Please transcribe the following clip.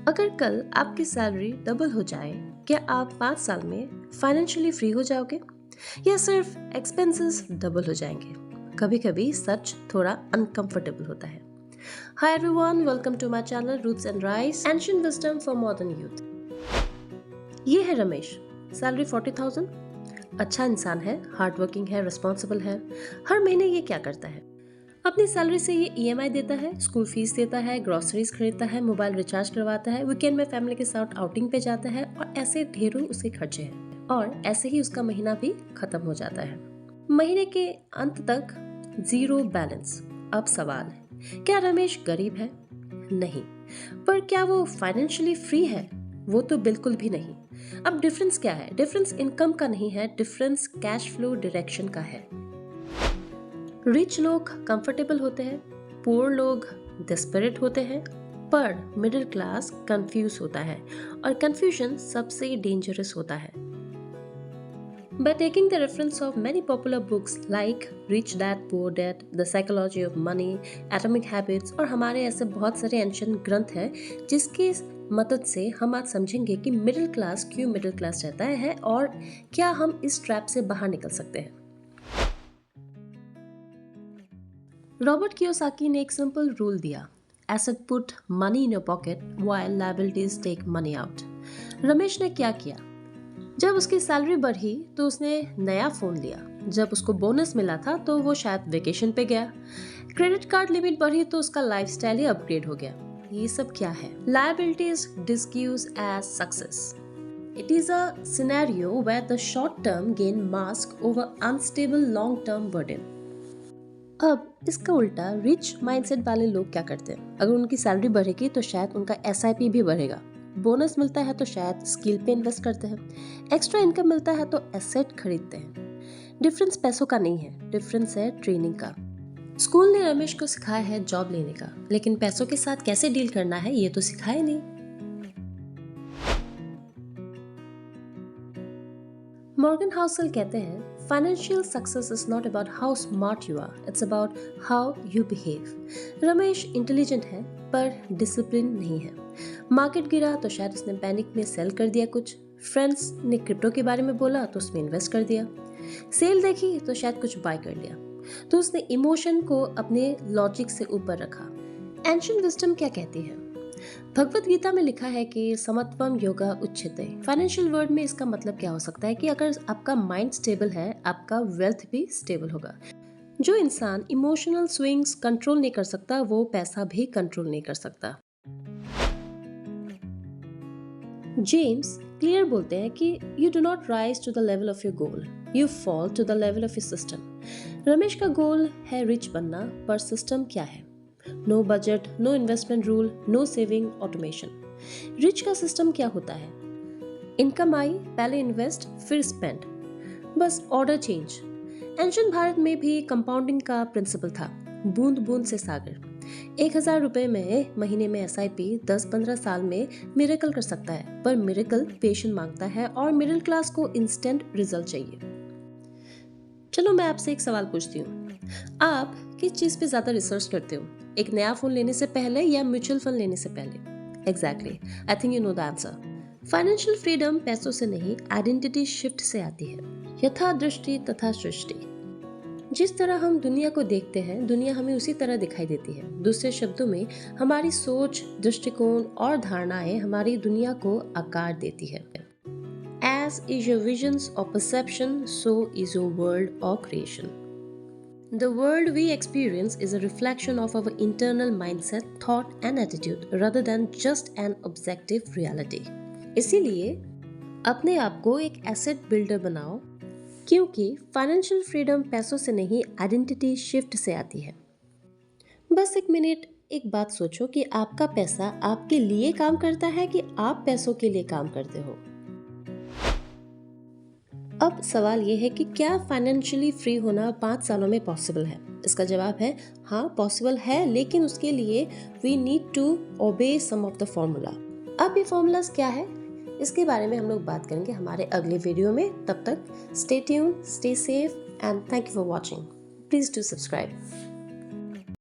अगर कल आपकी सैलरी डबल हो जाए, क्या आप 5 साल में फाइनेंशियली फ्री हो जाओगे या सिर्फ एक्सपेंसेस डबल हो जाएंगे? कभी कभी सच थोड़ा अनकंफर्टेबल होता है। Hi everyone, welcome to my channel Roots and Rice, ancient wisdom for modern youth. ये है रमेश। सैलरी 40,000। अच्छा इंसान है, हार्ड वर्किंग है, रिस्पॉन्सिबल है। हर महीने ये क्या करता है? अपनी सैलरी से ये ईएमआई देता है, स्कूल फीस देता है, ग्रोसरीज खरीदता है, मोबाइल रिचार्ज करवाता है, वीकेंड में फैमिली के साथ आउटिंग पे जाता है और ऐसे ढेरों उसके खर्चे हैं। और ऐसे ही उसका महीना भी खत्म हो जाता है। महीने के अंत तक जीरो बैलेंस। अब सवाल है, क्या रमेश गरीब है? नहीं। पर क्या वो फाइनेंशियली फ्री है? वो तो बिल्कुल भी नहीं। अब डिफरेंस क्या है? डिफरेंस इनकम का नहीं है, डिफरेंस कैश फ्लो डायरेक्शन का है। रिच लोग कंफर्टेबल होते हैं, पुअर लोग डेस्परेट होते हैं, पर मिडिल क्लास कंफ्यूज होता है और कंफ्यूजन सबसे डेंजरस होता है। By taking the reference of many popular books like Rich Dad Poor Dad, The Psychology of Money, Atomic Habits और हमारे ऐसे बहुत सारे एंशिएंट ग्रंथ हैं जिसकी मदद से हम आज समझेंगे कि मिडिल क्लास क्यों मिडिल क्लास रहता है और क्या हम इस ट्रैप से बाहर निकल सकते हैं। रॉबर्ट कियोसाकी ने एक सिंपल रूल दिया, asset put money in your pocket while liabilities take money out. Ramesh ने क्या किया? जब उसकी सैलरी बढ़ी तो उसने नया फोन लिया, जब उसको बोनस मिला था तो वो शायद वेकेशन पे गया, क्रेडिट कार्ड लिमिट बढ़ी तो उसका लाइफस्टाइल ही अपग्रेड हो गया। ये सब क्या है? Liabilities discuss as success. It is a scenario where the short term gain mask over unstable long term burden. अब इसका उल्टा रिच माइंडसेट वाले लोग क्या करते हैं? अगर उनकी सैलरी बढ़ेगी तो शायद उनका एसआईपी भी बढ़ेगा, बोनस मिलता है तो शायद स्किल पे इन्वेस्ट करते हैं, एक्स्ट्रा इनकम मिलता है तो एसेट खरीदते हैं। डिफरेंस पैसों का नहीं है, डिफरेंस है ट्रेनिंग का। स्कूल ने रमेश को सिखाया है जॉब लेने का, लेकिन पैसों के साथ कैसे डील करना है ये तो सिखाया नहीं। मॉर्गन हाउसल कहते हैं, financial success is not about how smart you are, it's about how you behave. Ramesh intelligent है पर डिसिप्लिन नहीं है। मार्केट गिरा तो शायद उसने पैनिक में सेल कर दिया कुछ, फ्रेंड्स ने क्रिप्टो के बारे में बोला तो उसमें इन्वेस्ट कर दिया, सेल देखी तो शायद कुछ बाय कर लिया, तो उसने इमोशन को अपने लॉजिक से ऊपर रखा। एंशिएंट विजडम क्या कहती है? भगवत गीता में लिखा है कि समत्वम योगा उच्यते। फाइनेंशियल वर्ड में इसका मतलब क्या हो सकता है कि अगर आपका माइंड स्टेबल है, आपका वेल्थ भी स्टेबल होगा। जो इंसान इमोशनल स्विंग्स कंट्रोल नहीं कर सकता, वो पैसा भी कंट्रोल नहीं कर सकता। जेम्स क्लियर बोलते हैं कि you do not rise to the level of your goal, you fall to the level of your system. Ramesh का गोल है रिच बनना, पर सिस्टम क्या है? No budget, no investment rule, no saving automation. Rich का सिस्टम क्या होता है? इनकम आई, पहले इन्वेस्ट फिर स्पेंड, बस ऑर्डर चेंज। एंशिएंट भारत में भी कंपाउंडिंग का प्रिंसिपल था, बूंद बूंद से सागर। 1,000 रुपए में महीने में एसआईपी 10-15 साल में मिरेकल कर सकता है, पर मिरेकल पेशेंस मांगता है और मिडिल क्लास को इंस्टेंट रिजल्ट चाहिए। चलो मैं आपसे एक सवाल पूछती हूँ, आप किस चीज पे ज्यादा रिसर्च करते हो? एक नया फोन लेने से पहले या म्यूचुअल फंड लेने से पहले? Exactly, I think you know the answer. Financial freedom पैसों से नहीं, आइडेंटिटी शिफ्ट से आती है। यथा दृष्टि तथा सृष्टि। जिस तरह हम दुनिया को देखते हैं, दुनिया हमें उसी तरह दिखाई देती है। दूसरे शब्दों में, हमारी सोच, दृष्टिकोण और धारणाएं हमारी दुनिया को आकार देती है। As is your visions or perception, so is your world or creation. The world we experience is a reflection of our internal mindset, thought and attitude rather than just an objective reality. इसीलिए अपने आप को एक asset builder बनाओ, क्योंकि financial freedom पैसों से नहीं, आइडेंटिटी शिफ्ट से आती है। बस एक मिनट एक बात सोचो कि आपका पैसा आपके लिए काम करता है कि आप पैसों के लिए काम करते हो। अब सवाल ये है कि क्या फाइनेंशियली फ्री होना 5 सालों में पॉसिबल है? इसका जवाब है हाँ, पॉसिबल है, लेकिन उसके लिए we need to obey some of the formula. अब ये फॉर्मूलाज क्या है, इसके बारे में हम लोग बात करेंगे हमारे अगले वीडियो में। तब तक stay tune, stay safe and thank you for watching. Please do subscribe.